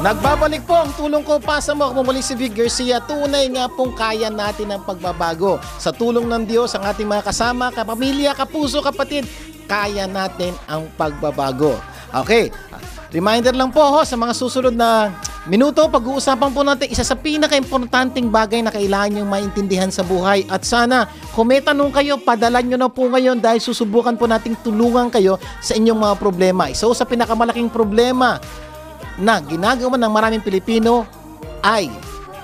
Nagbabalik po ang tulong ko pa sa mga muli si Vic Garcia. Tunay nga pong kaya natin ang pagbabago. Sa tulong ng Diyos, ang ating mga kasama, kapamilya, kapuso, kapatid, kaya natin ang pagbabago. Okay, reminder lang po sa mga susunod na minuto, pag-uusapan po natin isa sa pinaka-importanting bagay na kailangan nyo maintindihan sa buhay. At sana, kung may tanong kayo, padala nyo na po ngayon dahil susubukan po nating tulungan kayo sa inyong mga problema. So sa pinakamalaking problema na ginagawa ng maraming Pilipino ay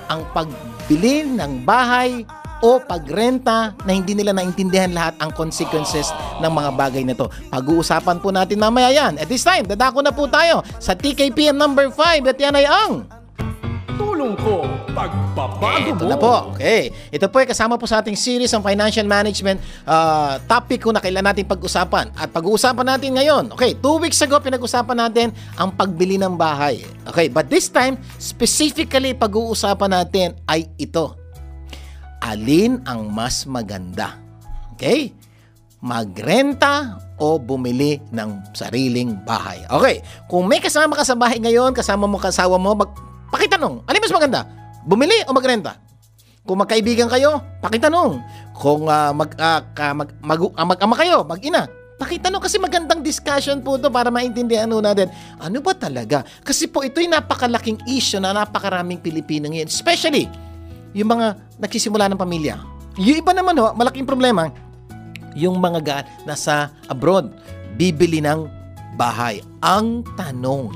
ang pagbili ng bahay o pagrenta na hindi nila naintindihan lahat ang consequences ng mga bagay na to. Pag-uusapan po natin mamaya yan. At this time, dadako na po tayo sa TKPM number 5 at yan ay ang Tulong ko, pagbabago ito mo. na po. Okay. Ito po ay kasama po sa ating series ng financial management topic ko na kailan natin pag-usapan. At pag-uusapan natin ngayon. Okay, 2 weeks ago pinag-usapan natin ang pagbili ng bahay. Okay, but this time, specifically pag-uusapan natin ay ito. Alin ang mas maganda? Okay? Magrenta o bumili ng sariling bahay? Okay, kung may kasama ka sa bahay ngayon, kasama mo kasawa mo, pakitanong, alin mas maganda? Bumili o magrenta? Kung magkaibigan kayo, pakitanong. Kung mag-ama kayo, mag-ina, pakitanong kasi magandang discussion po ito para maintindihan natin. Ano ba talaga? Kasi po ito'y napakalaking issue na napakaraming Pilipino ngayon. Especially, yung mga nagsisimula ng pamilya. Yung iba naman malaking problema, yung mga nasa abroad, bibili ng bahay. Ang tanong,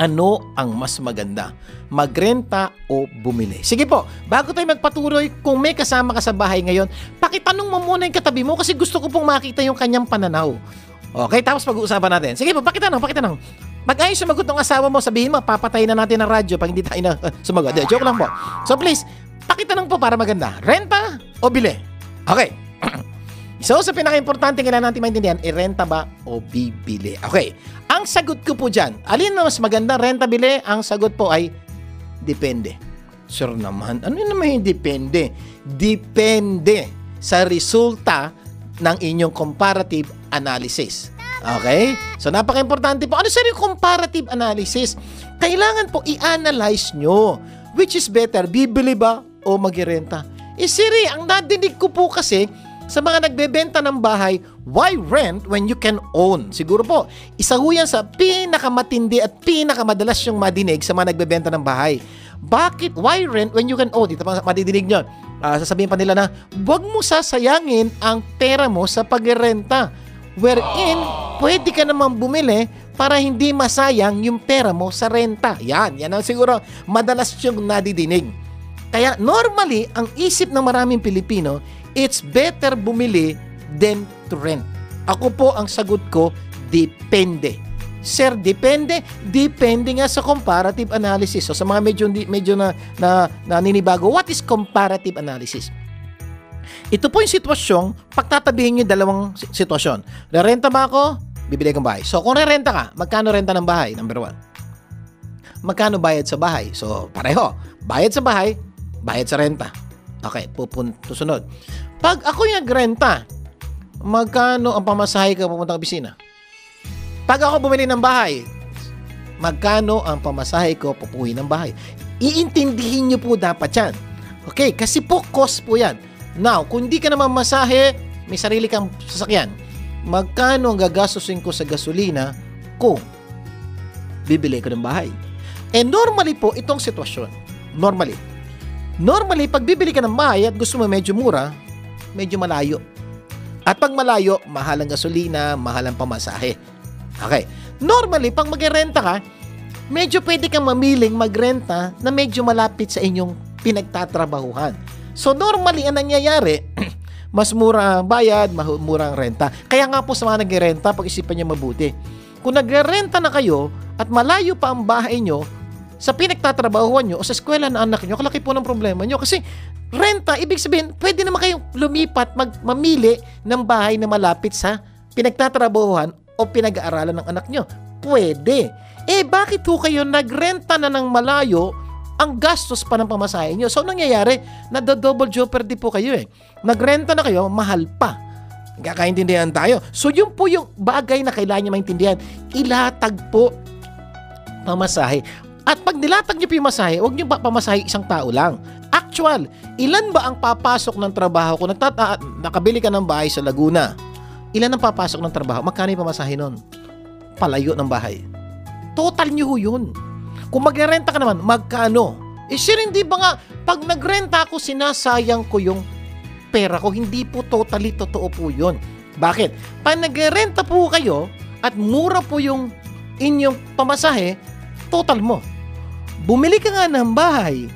ano ang mas maganda? Magrenta o bumili? Sige po, bago tayo magpatuloy, kung may kasama ka sa bahay ngayon, pakitanong mo muna yung katabi mo kasi gusto ko pong makita yung kanyang pananaw. Okay, tapos pag-uusapan natin. Sige po, pakitanong. Mag-ayos sumagot ng asawa mo, sabihin mo, papatayin na natin ang radyo pag hindi tayo na sumagot. Joke lang po. So please, pakitanong po para maganda. Renta o bili? Okay. So, sa pinaka-importante kailangan natin maintindihan, renta ba o bibili? Okay. Ang sagot ko po dyan, alin na mas maganda, renta, bili? Ang sagot po ay, depende. Sure naman. Ano naman yung depende? Depende sa resulta ng inyong comparative analysis. Okay? So, napaka-importante po. Ano sa yung comparative analysis? Kailangan po i-analyze nyo. Which is better, bibili ba o mag-renta? Siri, ang nadinig ko po kasi, sa mga nagbebenta ng bahay, why rent when you can own? Siguro po, isa ho yan sa pinakamatindi at pinakamadalas yung madinig sa mga nagbebenta ng bahay. Bakit? Why rent when you can own? Ito pa madidinig nyo. Sasabihin pa nila na, huwag mo sasayangin ang pera mo sa pagrenta. Wherein, pwede ka naman bumili para hindi masayang yung pera mo sa renta. Yan ang siguro madalas yung nadidinig. Kaya normally, ang isip ng maraming Pilipino, it's better bumili than to rent. Ako po, ang sagot ko, depende. Sir, depende? Depende nga sa comparative analysis. So sa mga medyo na naninibago, what is comparative analysis? Ito po yung sitwasyong, pagtatabihin nyo dalawang sitwasyon. Rerenta ba ako? Bibili kang bahay. So kung rerenta ka, magkano renta ng bahay? Number 1. Magkano bayad sa bahay? So pareho. Bayad sa bahay, bayad sa renta. Okay, susunod. Pag ako yung nagrenta, magkano ang pamasahe ka pupuntang opisina? Pag ako bumili ng bahay, magkano ang pamasahe ko pupuwi ng bahay? Iintindihin nyo po dapat yan. Okay, kasi po cost po yan. Now, kung hindi ka naman masahe, may sarili kang sasakyan, magkano ang gagastusin ko sa gasolina kung bibili ko ng bahay? And normally po, itong sitwasyon. Normally, pag bibili ka ng bahay at gusto mo medyo mura, medyo malayo. At pag malayo, mahal ang gasolina, mahal ang pamasahe. Okay. Normally, pag mag-renta ka, medyo pwede kang mamiling magrenta na medyo malapit sa inyong pinagtatrabahuhan. So, normally, ang nangyayari, mas mura ang bayad, mura ang renta. Kaya nga po sa mga nag-renta, pag-isipan nyo mabuti. Kung nag-renta na kayo at malayo pa ang bahay nyo, sa pinagtatrabahuan nyo o sa eskwela ng anak nyo, kalaki po ng problema nyo. Kasi renta, ibig sabihin, pwede naman kayong lumipat, mamili ng bahay na malapit sa pinagtatrabahuan o pinag-aaralan ng anak nyo. Pwede. Bakit ho kayo nagrenta na ng malayo, ang gastos pa ng pamasahe nyo? So, nangyayari, nado-double jeopardy po kayo Nagrenta na kayo, mahal pa. Kakaintindihan tayo. So, yun po yung bagay na kailangan nyo maintindihan. Ilatag po pamasahe. At pag nilatag nyo po yung masahe, huwag nyo pamasahe isang tao lang. Actual, ilan ba ang papasok ng trabaho kung nakabili ka ng bahay sa Laguna? Ilan ang papasok ng trabaho? Magkano yung pamasahe nun? Palayo ng bahay. Total nyo ho yun. Kung magrerenta ka naman, magkano? Sir, hindi ba nga, pag nagrenta ako, sinasayang ko yung pera ko. Hindi po totally totoo po yun. Bakit? Pag nagrerenta po kayo at mura po yung inyong pamasahe, total mo. Bumili ka nga ng bahay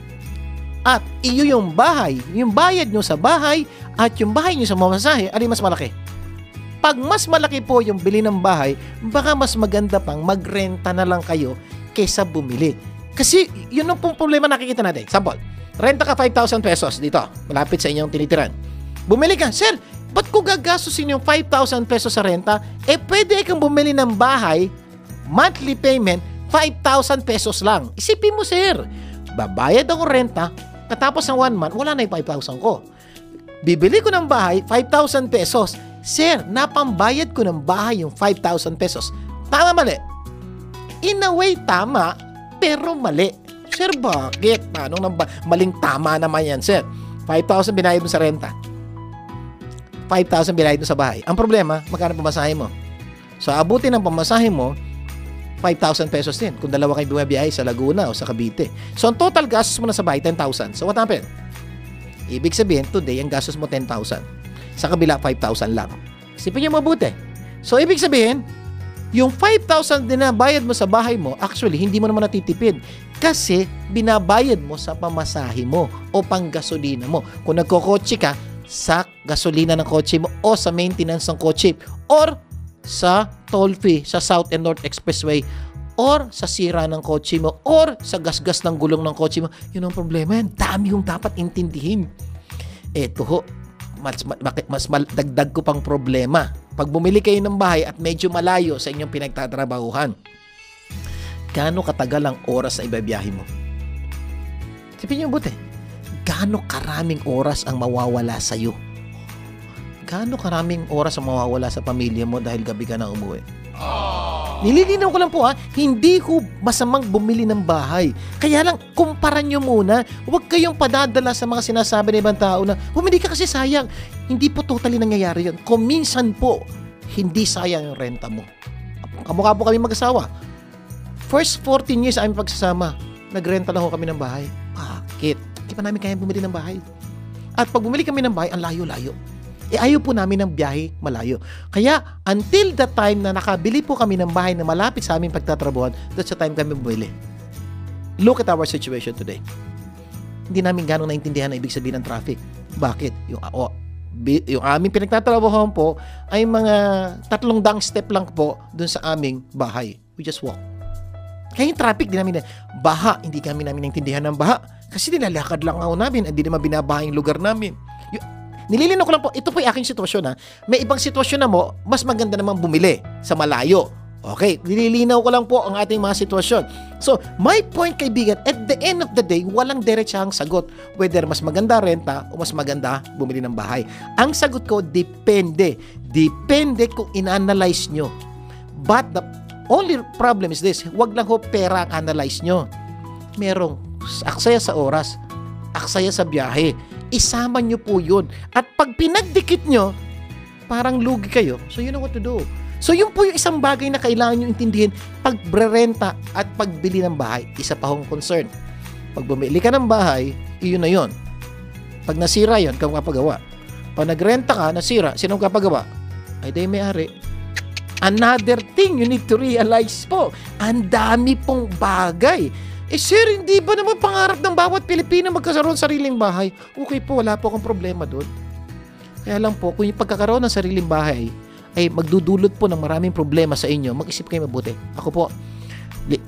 at iyo yung bahay, yung bayad nyo sa bahay at yung bahay nyo sa mamasahe, alin mas malaki? Pag mas malaki po yung bili ng bahay, baka mas maganda pang magrenta na lang kayo kaysa bumili. Kasi yun ang problema nakikita natin. Example, renta ka 5,000 pesos dito, malapit sa inyong tinitiran. Bumili ka, sir, ba't ko gagastusin yung 5,000 pesos sa renta? Pwede kang bumili ng bahay, monthly payment, 5,000 pesos lang. Isipin mo, sir, babayad ako renta, katapos ng 1 month, wala na yung 5,000 ko. Bibili ko ng bahay, 5,000 pesos. Sir, napambayad ko ng bahay yung 5,000 pesos. Tama, mali? In a way, tama, pero mali. Sir, bakit? Paano maling tama naman yan, sir? 5,000 binayad mo sa renta. 5,000 binayad mo sa bahay. Ang problema, magkano pamasahe mo? So, abutin ng pamasahe mo, 5,000 pesos din. Kung dalawa kayo bumabiyahe sa Laguna o sa Cavite. So, ang total gastos mo na sa bahay, 10,000. So, what happened? Ibig sabihin, today, ang gastos mo 10,000. Sa kabila, 5,000 lang. Isipin niyo mabuti. So, ibig sabihin, yung 5,000 din na bayad mo sa bahay mo, actually, hindi mo naman natitipid. Kasi, binabayad mo sa pamasahe mo o panggasolina mo. Kung nagkokotse ka, sa gasolina ng kotse mo o sa maintenance ng kotse or sa toll fee sa South and North Expressway or sa sira ng kotse mo or sa gasgas ng gulong ng kotse mo. Yun ang problema yan. Dami yung dapat intindihin. Eto ho, mas dagdag ko pang problema. Pag bumili kayo ng bahay at medyo malayo sa inyong pinagtatrabahuhan, gaano katagal ang oras sa ibabiyahe mo? Sipin niyo buti. Gaano karaming oras ang mawawala sa'yo? Gaano karaming oras ang mawawala sa pamilya mo dahil gabi ka na umuwi? Nililinaw ko lang po hindi ko masamang bumili ng bahay. Kaya lang, kumpara nyo muna. Huwag kayong padadala sa mga sinasabi ng ibang tao na, bumili ka kasi sayang. Hindi po totally nangyayari yun. Kung minsan po, hindi sayang yung renta mo. Kamukha po kami mag-asawa. First 14 years aming pagsasama, nagrenta lang ho kami ng bahay. Bakit? Hindi pa namin kaya bumili ng bahay. At pag bumili kami ng bahay, ang layo-layo. Ayaw po namin ng biyahe malayo. Kaya, until the time na nakabili po kami ng bahay na malapit sa aming pagtatrabuhan, that's the time kami bumili. Look at our situation today. Hindi namin ganong naintindihan na ibig sabihin ng traffic. Bakit? Yung aming pinagtatrabuhan po ay mga 3 step lang po dun sa aming bahay. We just walk. Kaya yung traffic, baha, hindi kami namin naintindihan ng baha. Kasi nilalakad lang ako namin, hindi naman binabaha yung lugar namin. Nililinaw ko lang po, ito po yung aking sitwasyon May ibang sitwasyon na mo, mas maganda namang bumili sa malayo. Okay, nililinaw ko lang po ang ating mga sitwasyon. So, my point kaibigan, at the end of the day, walang diretsahang sagot whether mas maganda renta o mas maganda bumili ng bahay. Ang sagot ko, depende. Depende kung in-analyze nyo. But the only problem is this, wag lang ho pera ang analyze nyo. Merong aksaya sa oras, aksaya sa biyahe. Isama nyo po yun. At pag pinagdikit nyo, parang lugi kayo. So you know what to do. So yun po yung isang bagay na kailangan nyo intindihin pag renta at pagbili ng bahay. Isa pa hong concern. Pag bumili ka ng bahay, iyon na yun. Pag nasira yun, kung kapagawa. Pag nagrenta ka, nasira, sinong kapagawa? Ay day may-ari. Another thing you need to realize po, ang dami pong bagay. Sir, hindi ba naman pangarap ng bawat Pilipino magkaroon ng sariling bahay? Okay po, wala po akong problema doon. Kaya lang po, kung yung pagkakaroon ng sariling bahay ay magdudulot po ng maraming problema sa inyo, mag-isip kayo mabuti. Ako po,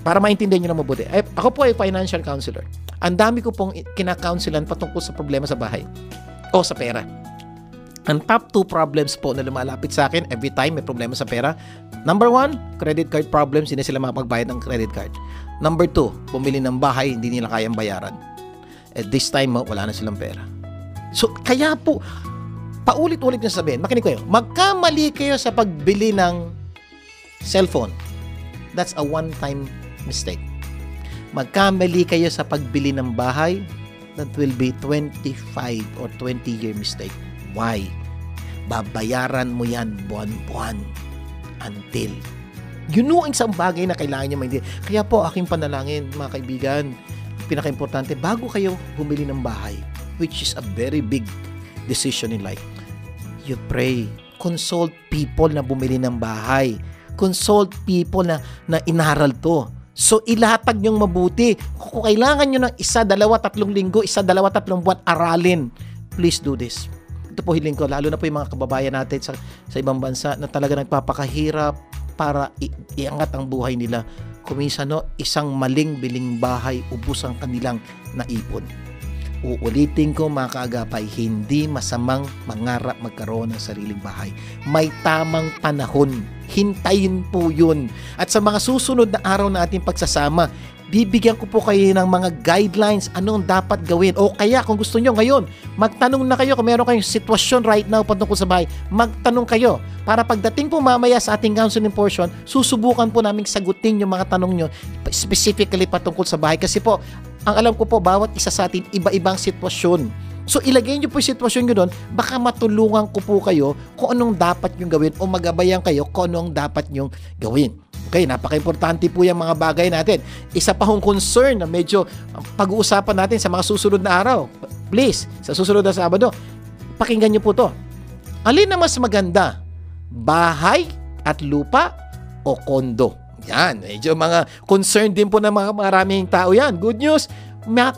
para maintindihan nyo na mabuti, ako po ay financial counselor. Ang dami ko pong kina-counselan patungkol sa problema sa bahay o sa pera. Ang top 2 problems po na lumalapit sa akin every time may problema sa pera. Number 1, credit card problems, hindi sila makapagbayad ng credit card. Number 2, bumili ng bahay, hindi nila kayang bayaran. At this time, wala na silang pera. So, kaya po, paulit-ulit na sabihin, makinig kayo, magkamali kayo sa pagbili ng cellphone. That's a one-time mistake. magkamali kayo sa pagbili ng bahay, that will be 25 or 20-year mistake. Why? Babayaran mo yan buwan-buwan until yun ang isang bagay na kailangan nyo maintindihan. Kaya po, aking panalangin, mga kaibigan, pinaka-importante, bago kayo bumili ng bahay, which is a very big decision in life, you pray. Consult people na bumili ng bahay. Consult people na inaral to. So, ilahatag nyong mabuti. Kung kailangan nyo ng 1, 2, 3 linggo, 1, 2, 3 buwan, aralin. Please do this. Ito po hiling ko, lalo na po yung mga kababayan natin sa ibang bansa na talaga nagpapakahirap para iangat ang buhay nila. Kuminsan, isang maling biling bahay, ubos ang kanilang naipon. Uulitin ko, mga kaagapay, hindi masamang mangarap magkaroon ng sariling bahay. May tamang panahon. Hintayin po yun. At sa mga susunod na araw na ating pagsasama, bibigyan ko po kayo ng mga guidelines, anong dapat gawin. O kaya kung gusto nyo ngayon, magtanong na kayo kung meron kayong sitwasyon right now patungkol sa bahay, magtanong kayo. Para pagdating po mamaya sa ating counseling portion, susubukan po namin sagutin yung mga tanong nyo specifically patungkol sa bahay. Kasi po, ang alam ko po, bawat isa sa atin, iba-ibang sitwasyon. So, ilagay nyo po yung sitwasyon nyo doon, baka matulungan ko po kayo kung anong dapat nyo gawin o magabayan kayo kung anong dapat nyo gawin. Okay, napaka-importante po yung mga bagay natin. Isa pa hong concern na medyo pag-uusapan natin sa mga susunod na araw. Please, sa susunod na Sabado, pakinggan nyo po to. Alin na mas maganda? Bahay at lupa o kondo? Yan, medyo mga concern din po ng mga maraming tao yan. Good news,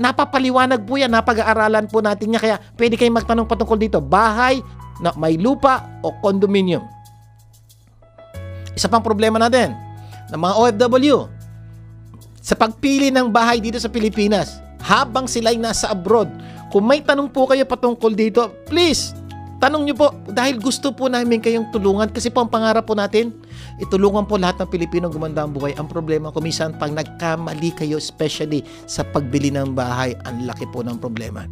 napapaliwanag po yan, napag-aaralan po natin niya. Kaya pwede kayong magtanong patungkol dito, bahay na may lupa o condominium. Isa pang problema natin, ng mga OFW, sa pagpili ng bahay dito sa Pilipinas, habang sila'y nasa abroad, kung may tanong po kayo patungkol dito, please, tanong nyo po, dahil gusto po namin kayong tulungan, kasi po ang pangarap po natin, itulungan po lahat ng Pilipino gumanda ang buhay. Ang problema, kuminsan pag nagkamali kayo, especially sa pagbili ng bahay, ang laki po ng problema.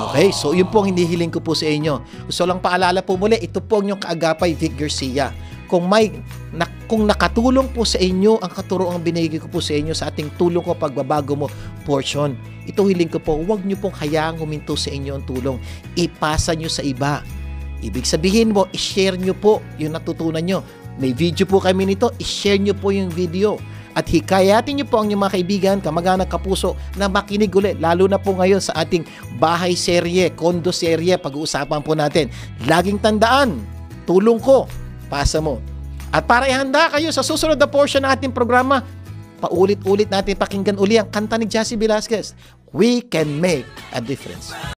Okay, so yun po ang hinihiling ko po sa inyo. Gusto lang paalala po muli, ito po ang inyong kaagapay, Vic Garcia. Kung nakatulong po sa inyo ang katuroang binigay ko po sa inyo sa ating tulong ko pagbabago mo portion, ito hiling ko po, huwag nyo pong hayaang huminto sa inyo ang tulong. Ipasa nyo sa iba. Ibig sabihin mo, i-share nyo po yung natutunan nyo. May video po kami nito, i-share nyo po yung video. At hikayatin nyo po ang inyong mga kaibigan, kamag-anak, kapuso na makinig ulit. Lalo na po ngayon sa ating bahay serye, kondo serye, pag-uusapan po natin. Laging tandaan, tulong ko, pasa mo. At para ihanda kayo sa susunod na portion ng ating programa, paulit-ulit natin pakinggan uli ang kanta ni Jassy Velasquez, We Can Make a Difference.